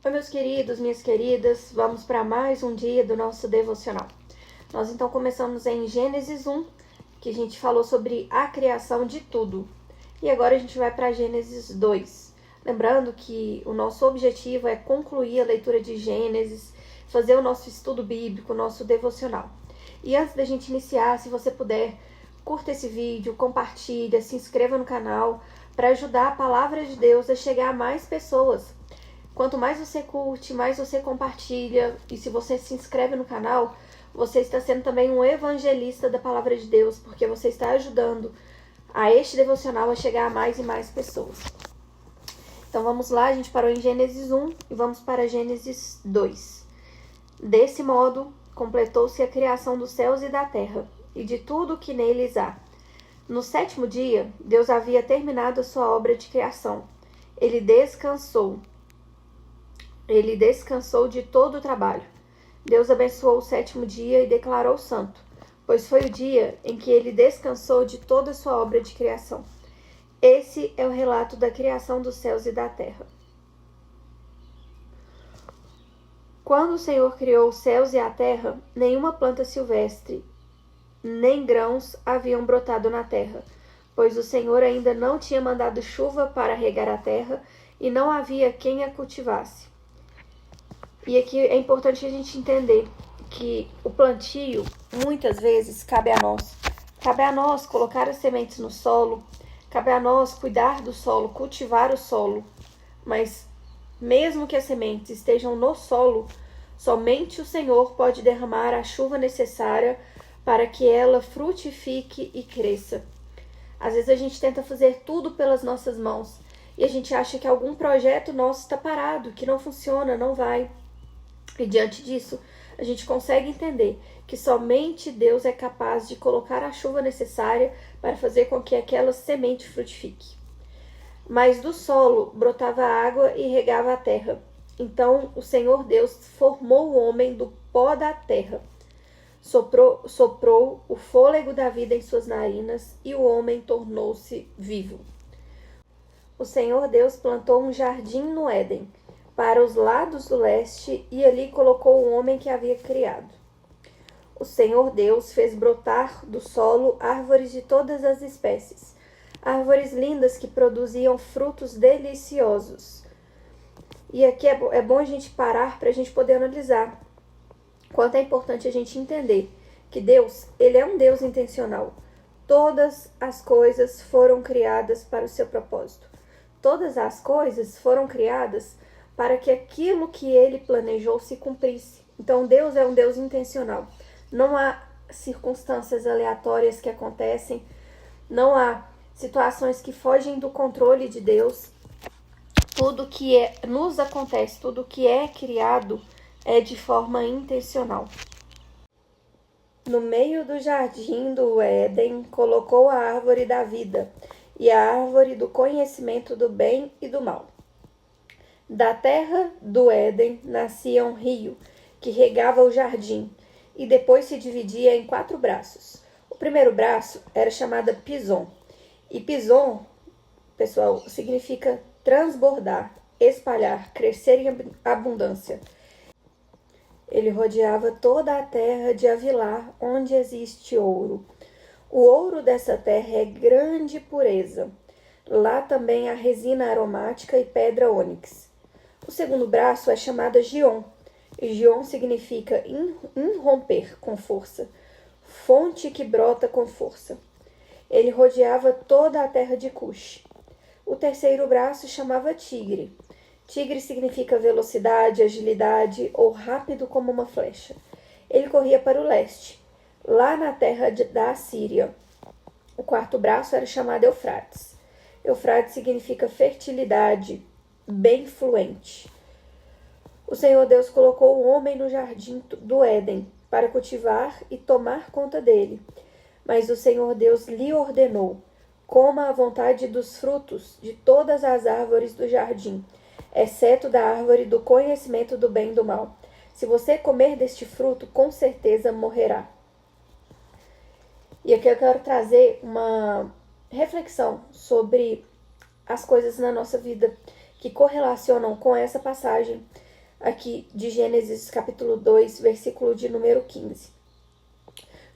Oi, meus queridos, minhas queridas, vamos para mais um dia do nosso devocional. Nós então começamos em Gênesis 1, que a gente falou sobre a criação de tudo. E agora a gente vai para Gênesis 2. Lembrando que o nosso objetivo é concluir a leitura de Gênesis, fazer o nosso estudo bíblico, o nosso devocional. E antes da gente iniciar, se você puder, curta esse vídeo, compartilha, se inscreva no canal para ajudar a palavra de Deus a chegar a mais pessoas. Quanto mais você curte, mais você compartilha, e se você se inscreve no canal, você está sendo também um evangelista da palavra de Deus, porque você está ajudando a este devocional a chegar a mais e mais pessoas. Então vamos lá, a gente parou em Gênesis 1 e vamos para Gênesis 2. Desse modo, completou-se a criação dos céus e da terra, e de tudo o que neles há. No sétimo dia, Deus havia terminado a sua obra de criação. Ele descansou de todo o trabalho. Deus abençoou o sétimo dia e declarou santo, pois foi o dia em que ele descansou de toda a sua obra de criação. Esse é o relato da criação dos céus e da terra. Quando o Senhor criou os céus e a terra, nenhuma planta silvestre, nem grãos haviam brotado na terra, pois o Senhor ainda não tinha mandado chuva para regar a terra e não havia quem a cultivasse. E aqui é importante a gente entender que o plantio, muitas vezes, cabe a nós. Cabe a nós colocar as sementes no solo, cabe a nós cuidar do solo, cultivar o solo. Mas mesmo que as sementes estejam no solo, somente o Senhor pode derramar a chuva necessária para que ela frutifique e cresça. Às vezes a gente tenta fazer tudo pelas nossas mãos e a gente acha que algum projeto nosso está parado, que não funciona, não vai. E diante disso, a gente consegue entender que somente Deus é capaz de colocar a chuva necessária para fazer com que aquela semente frutifique. Mas do solo brotava água e regava a terra. Então o Senhor Deus formou o homem do pó da terra. Soprou o fôlego da vida em suas narinas e o homem tornou-se vivo. O Senhor Deus plantou um jardim no Éden, para os lados do leste, e ali colocou o homem que havia criado. O Senhor Deus fez brotar do solo árvores de todas as espécies, árvores lindas que produziam frutos deliciosos. E aqui é bom a gente parar para a gente poder analisar quanto é importante a gente entender que Deus, ele é um Deus intencional. Todas as coisas foram criadas para o seu propósito. Todas as coisas foram criadas para que aquilo que ele planejou se cumprisse. Então Deus é um Deus intencional. Não há circunstâncias aleatórias que acontecem, não há situações que fogem do controle de Deus. Tudo que nos acontece, tudo que é criado é de forma intencional. No meio do jardim do Éden, colocou a árvore da vida e a árvore do conhecimento do bem e do mal. Da terra do Éden nascia um rio que regava o jardim e depois se dividia em 4 braços. O primeiro braço era chamado Pison. E Pison, pessoal, significa transbordar, espalhar, crescer em abundância. Ele rodeava toda a terra de Havilar, onde existe ouro. O ouro dessa terra é grande pureza. Lá também há resina aromática e pedra ônix. O segundo braço é chamado Gion, e Gion significa irromper com força, fonte que brota com força. Ele rodeava toda a terra de Cush. O terceiro braço chamava Tigre. Tigre significa velocidade, agilidade ou rápido como uma flecha. Ele corria para o leste, lá na terra da Assíria. O quarto braço era chamado Eufrates. Eufrates significa fertilidade, bem fluente. O Senhor Deus colocou o homem no jardim do Éden para cultivar e tomar conta dele. Mas o Senhor Deus lhe ordenou: coma à vontade dos frutos de todas as árvores do jardim, exceto da árvore do conhecimento do bem e do mal. Se você comer deste fruto, com certeza morrerá. E aqui eu quero trazer uma reflexão sobre as coisas na nossa vida que correlacionam com essa passagem. aqui de Gênesis capítulo 2, versículo de número 15.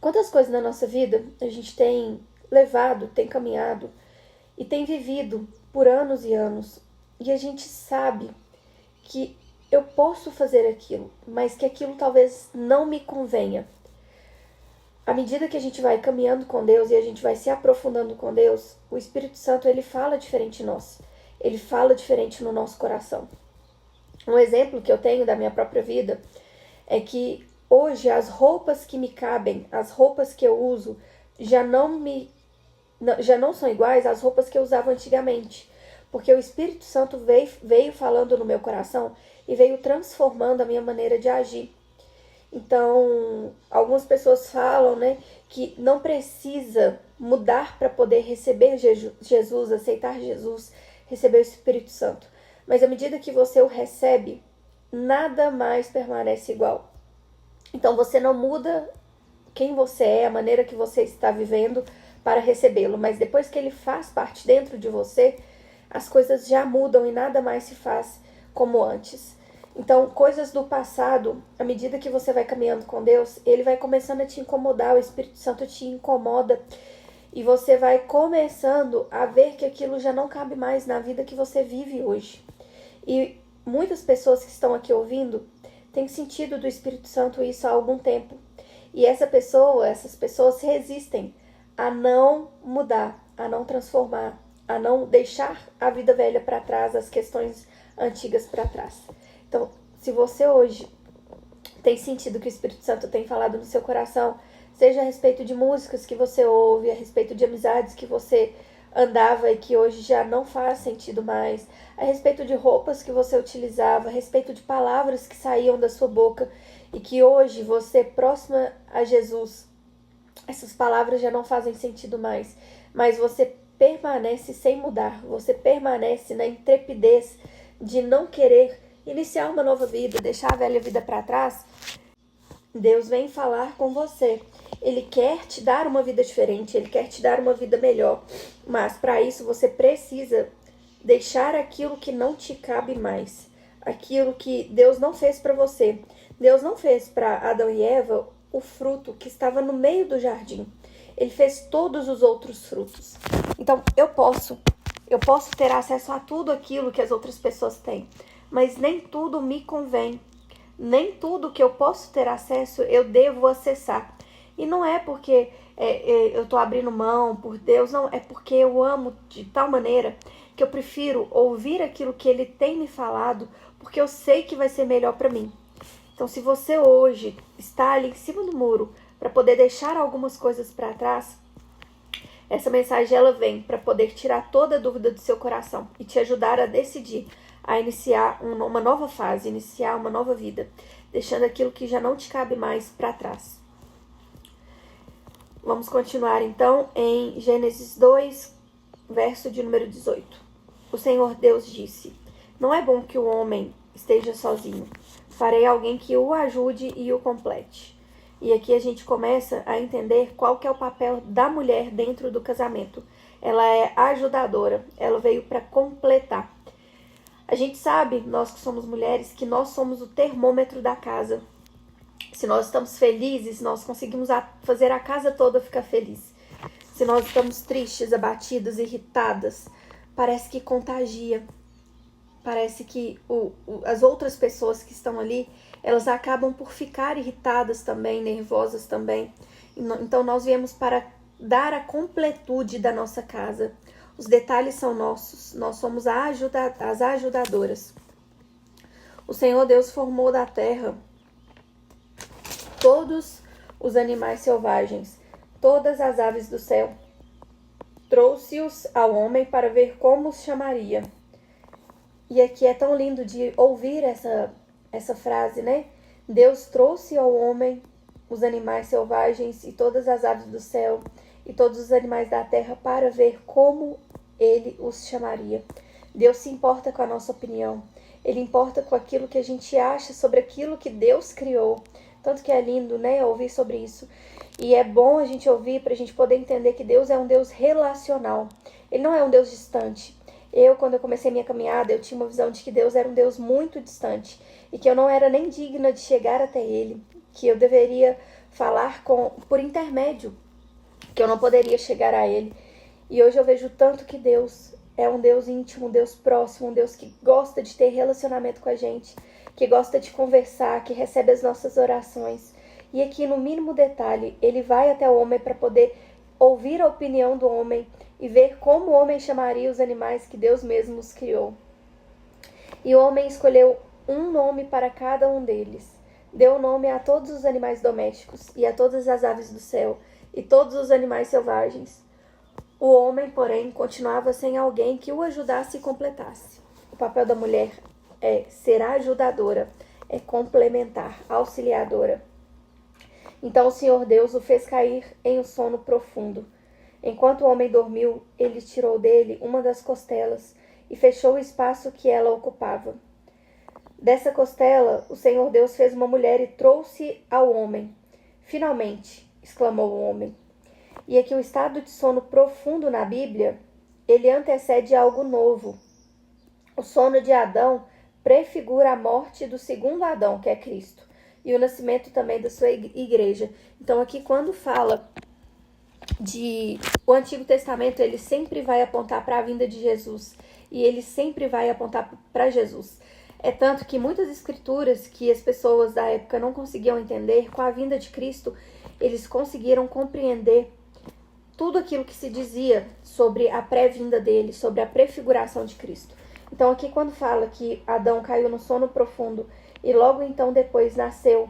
Quantas coisas na nossa vida a gente tem levado, tem caminhado e tem vivido por anos e anos, e a gente sabe que eu posso fazer aquilo, mas que aquilo talvez não me convenha. À medida que a gente vai caminhando com Deus e a gente vai se aprofundando com Deus, o Espírito Santo, ele fala diferente em nós. Ele fala diferente no nosso coração. Um exemplo que eu tenho da minha própria vida é que hoje as roupas que me cabem, as roupas que eu uso, já não são iguais às roupas que eu usava antigamente. Porque o Espírito Santo veio falando no meu coração e veio transformando a minha maneira de agir. Então, algumas pessoas falam, que não precisa mudar para poder receber Jesus, aceitar Jesus, receber o Espírito Santo. Mas à medida que você o recebe, nada mais permanece igual. Então, você não muda quem você é, a maneira que você está vivendo para recebê-lo. Mas depois que ele faz parte dentro de você, as coisas já mudam e nada mais se faz como antes. Então, coisas do passado, à medida que você vai caminhando com Deus, ele vai começando a te incomodar, o Espírito Santo te incomoda e você vai começando a ver que aquilo já não cabe mais na vida que você vive hoje. E muitas pessoas que estão aqui ouvindo têm sentido do Espírito Santo isso há algum tempo. E essas pessoas resistem a não mudar, a não transformar, a não deixar a vida velha para trás, as questões antigas para trás. Então, se você hoje tem sentido que o Espírito Santo tem falado no seu coração, seja a respeito de músicas que você ouve, a respeito de amizades que você andava e que hoje já não faz sentido mais, a respeito de roupas que você utilizava, a respeito de palavras que saíam da sua boca e que hoje você, próxima a Jesus, essas palavras já não fazem sentido mais, mas você permanece sem mudar, você permanece na intrepidez de não querer iniciar uma nova vida, deixar a velha vida para trás. Deus vem falar com você. Ele quer te dar uma vida diferente, ele quer te dar uma vida melhor. Mas para isso você precisa deixar aquilo que não te cabe mais. Aquilo que Deus não fez para você. Deus não fez para Adão e Eva o fruto que estava no meio do jardim. Ele fez todos os outros frutos. Então eu posso ter acesso a tudo aquilo que as outras pessoas têm. Mas nem tudo me convém. Nem tudo que eu posso ter acesso eu devo acessar. E não é porque eu estou abrindo mão por Deus, não. É porque eu amo de tal maneira que eu prefiro ouvir aquilo que Ele tem me falado, porque eu sei que vai ser melhor para mim. Então, se você hoje está ali em cima do muro para poder deixar algumas coisas para trás, essa mensagem ela vem para poder tirar toda a dúvida do seu coração e te ajudar a decidir, a iniciar uma nova fase, iniciar uma nova vida, deixando aquilo que já não te cabe mais para trás. Vamos continuar então em Gênesis 2, verso de número 18. O Senhor Deus disse: não é bom que o homem esteja sozinho. Farei alguém que o ajude e o complete. E aqui a gente começa a entender qual que é o papel da mulher dentro do casamento. Ela é ajudadora, ela veio para completar. A gente sabe, nós que somos mulheres, que nós somos o termômetro da casa. Se nós estamos felizes, nós conseguimos fazer a casa toda ficar feliz. Se nós estamos tristes, abatidas, irritadas, parece que contagia. Parece que as outras pessoas que estão ali, elas acabam por ficar irritadas também, nervosas também. Então nós viemos para dar a completude da nossa casa. Os detalhes são nossos, nós somos as ajudadoras. O Senhor Deus formou da terra todos os animais selvagens, todas as aves do céu. Trouxe-os ao homem para ver como os chamaria. E aqui é tão lindo de ouvir essa frase, né? Deus trouxe ao homem os animais selvagens e todas as aves do céu e todos os animais da terra para ver como ele os chamaria. Deus se importa com a nossa opinião. Ele importa com aquilo que a gente acha sobre aquilo que Deus criou. Tanto que é lindo, né, ouvir sobre isso. E é bom a gente ouvir para a gente poder entender que Deus é um Deus relacional. Ele não é um Deus distante. Quando eu comecei minha caminhada, eu tinha uma visão de que Deus era um Deus muito distante e que eu não era nem digna de chegar até Ele, que eu deveria falar por intermédio, que eu não poderia chegar a Ele. E hoje eu vejo tanto que Deus é um Deus íntimo, um Deus próximo, um Deus que gosta de ter relacionamento com a gente, que gosta de conversar, que recebe as nossas orações. E aqui, no mínimo detalhe, Ele vai até o homem para poder ouvir a opinião do homem e ver como o homem chamaria os animais que Deus mesmo os criou. E o homem escolheu um nome para cada um deles. Deu nome a todos os animais domésticos e a todas as aves do céu e todos os animais selvagens. O homem, porém, continuava sem alguém que o ajudasse e completasse. O papel da mulher é ser ajudadora, é complementar, auxiliadora. Então o Senhor Deus o fez cair em um sono profundo. Enquanto o homem dormiu, ele tirou dele uma das costelas e fechou o espaço que ela ocupava. Dessa costela, o Senhor Deus fez uma mulher e trouxe ao homem. Finalmente, exclamou o homem. E aqui o estado de sono profundo na Bíblia, ele antecede algo novo. O sono de Adão prefigura a morte do segundo Adão, que é Cristo, e o nascimento também da sua igreja. Então aqui quando fala o Antigo Testamento, ele sempre vai apontar para a vinda de Jesus, e ele sempre vai apontar para Jesus. É tanto que muitas escrituras que as pessoas da época não conseguiam entender, com a vinda de Cristo, eles conseguiram compreender tudo aquilo que se dizia sobre a pré-vinda dele, sobre a prefiguração de Cristo. Então aqui quando fala que Adão caiu no sono profundo e logo então depois nasceu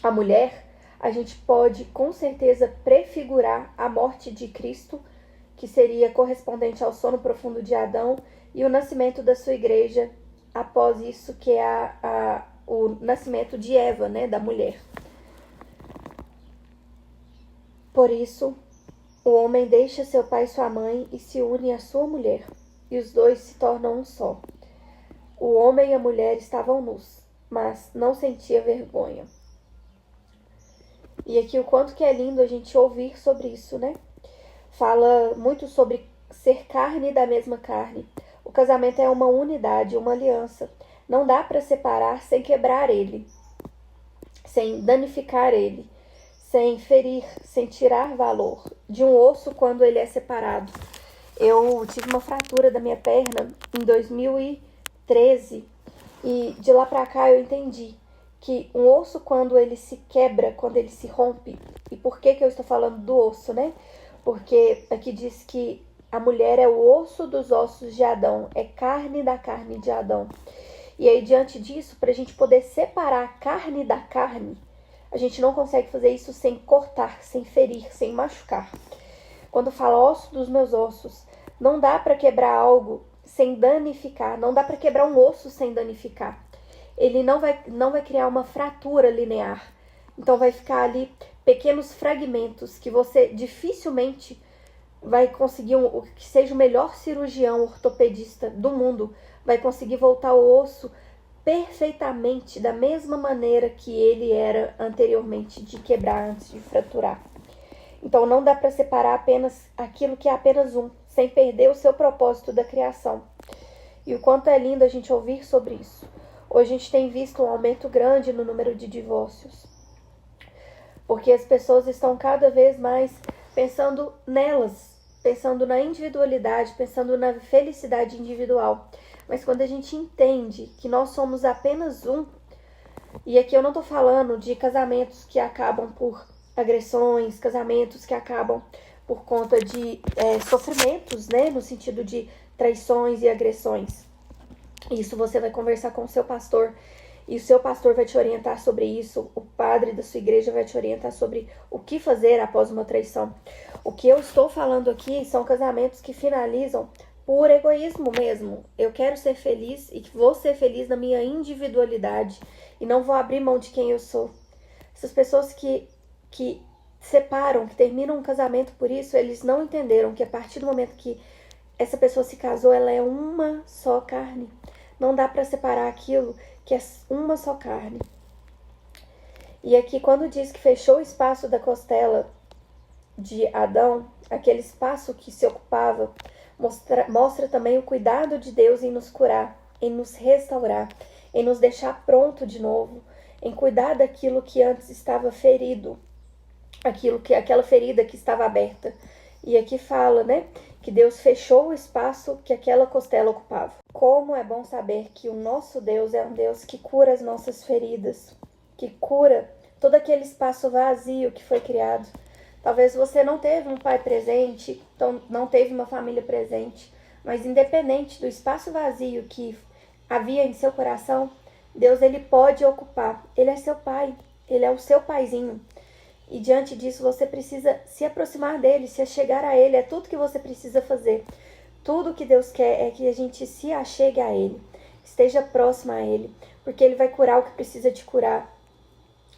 a mulher, a gente pode com certeza prefigurar a morte de Cristo, que seria correspondente ao sono profundo de Adão, e o nascimento da sua igreja após isso, que é o nascimento de Eva, né, da mulher. Por isso, o homem deixa seu pai e sua mãe e se une à sua mulher, e os dois se tornam um só. O homem e a mulher estavam nus, mas não sentia vergonha. E aqui o quanto que é lindo a gente ouvir sobre isso, né? Fala muito sobre ser carne da mesma carne. O casamento é uma unidade, uma aliança. Não dá para separar sem quebrar ele, sem danificar ele, sem ferir, sem tirar valor de um osso quando ele é separado. Eu tive uma fratura da minha perna em 2013 e de lá para cá eu entendi que um osso, quando ele se quebra, quando ele se rompe, e por que eu estou falando do osso, né? Porque aqui diz que a mulher é o osso dos ossos de Adão, é carne da carne de Adão. E aí, diante disso, para a gente poder separar a carne da carne, a gente não consegue fazer isso sem cortar, sem ferir, sem machucar. Quando fala osso dos meus ossos, não dá para quebrar algo sem danificar, não dá para quebrar um osso sem danificar. Ele não vai criar uma fratura linear. Então vai ficar ali pequenos fragmentos que você dificilmente vai conseguir, que seja o melhor cirurgião ortopedista do mundo, vai conseguir voltar o osso perfeitamente da mesma maneira que ele era anteriormente de quebrar, antes de fraturar. Então não dá para separar apenas aquilo que é apenas um, sem perder o seu propósito da criação. E o quanto é lindo a gente ouvir sobre isso. Hoje a gente tem visto um aumento grande no número de divórcios, porque as pessoas estão cada vez mais pensando nelas, pensando na individualidade, pensando na felicidade individual. Mas quando a gente entende que nós somos apenas um, e aqui eu não estou falando de casamentos que acabam por agressões, casamentos que acabam por conta de sofrimentos, né, no sentido de traições e agressões. Isso você vai conversar com o seu pastor, e o seu pastor vai te orientar sobre isso, o padre da sua igreja vai te orientar sobre o que fazer após uma traição. O que eu estou falando aqui são casamentos que finalizam por egoísmo mesmo. Eu quero ser feliz e vou ser feliz na minha individualidade e não vou abrir mão de quem eu sou. Essas pessoas que separam, que terminam um casamento por isso, eles não entenderam que a partir do momento que essa pessoa se casou, ela é uma só carne. Não dá para separar aquilo que é uma só carne. E aqui quando diz que fechou o espaço da costela de Adão, aquele espaço que se ocupava, Mostra também o cuidado de Deus em nos curar, em nos restaurar, em nos deixar pronto de novo, em cuidar daquilo que antes estava ferido, aquela ferida que estava aberta. E aqui fala, né, que Deus fechou o espaço que aquela costela ocupava. Como é bom saber que o nosso Deus é um Deus que cura as nossas feridas, que cura todo aquele espaço vazio que foi criado. Talvez você não teve um pai presente, então não teve uma família presente, mas independente do espaço vazio que havia em seu coração, Deus ele pode ocupar. Ele é seu pai, ele é o seu paizinho. E diante disso você precisa se aproximar dele, se achegar a ele, é tudo que você precisa fazer. Tudo que Deus quer é que a gente se achegue a ele, esteja próximo a ele, porque ele vai curar o que precisa de curar.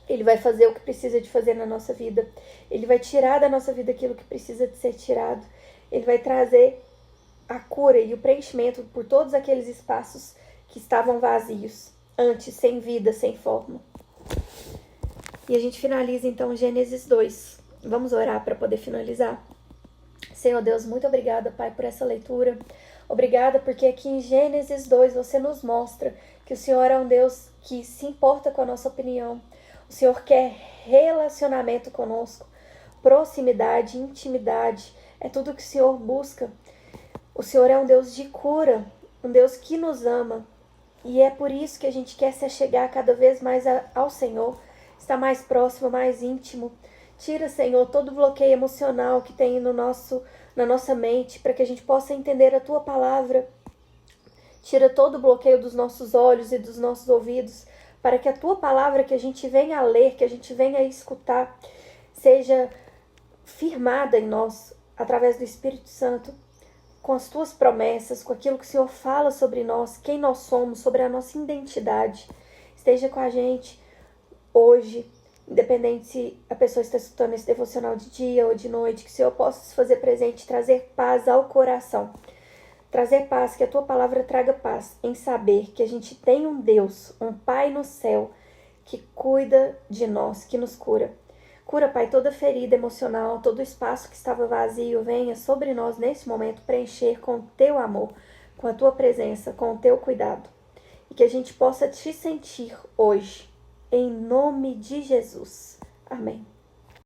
Ele vai fazer o que precisa de fazer na nossa vida. Ele vai tirar da nossa vida aquilo que precisa de ser tirado. Ele vai trazer a cura e o preenchimento por todos aqueles espaços que estavam vazios, antes, sem vida, sem forma. E a gente finaliza então Gênesis 2. Vamos orar para poder finalizar? Senhor Deus, muito obrigada, Pai, por essa leitura. Obrigada porque aqui em Gênesis 2 você nos mostra que o Senhor é um Deus que se importa com a nossa opinião. O Senhor quer relacionamento conosco, proximidade, intimidade, é tudo que o Senhor busca. O Senhor é um Deus de cura, um Deus que nos ama, e é por isso que a gente quer se achegar cada vez mais ao Senhor, estar mais próximo, mais íntimo. Tira, Senhor, todo bloqueio emocional que tem na nossa mente, para que a gente possa entender a Tua palavra. Tira todo o bloqueio dos nossos olhos e dos nossos ouvidos, para que a Tua palavra que a gente venha a ler, que a gente venha a escutar, seja firmada em nós, através do Espírito Santo, com as Tuas promessas, com aquilo que o Senhor fala sobre nós, quem nós somos, sobre a nossa identidade. Esteja com a gente hoje, independente se a pessoa está escutando esse devocional de dia ou de noite, que o Senhor possa se fazer presente, trazer paz ao coração. Trazer paz, que a Tua palavra traga paz, em saber que a gente tem um Deus, um Pai no céu, que cuida de nós, que nos cura. Cura, Pai, toda ferida emocional, todo espaço que estava vazio, venha sobre nós nesse momento preencher com o Teu amor, com a Tua presença, com o Teu cuidado. E que a gente possa Te sentir hoje, em nome de Jesus. Amém.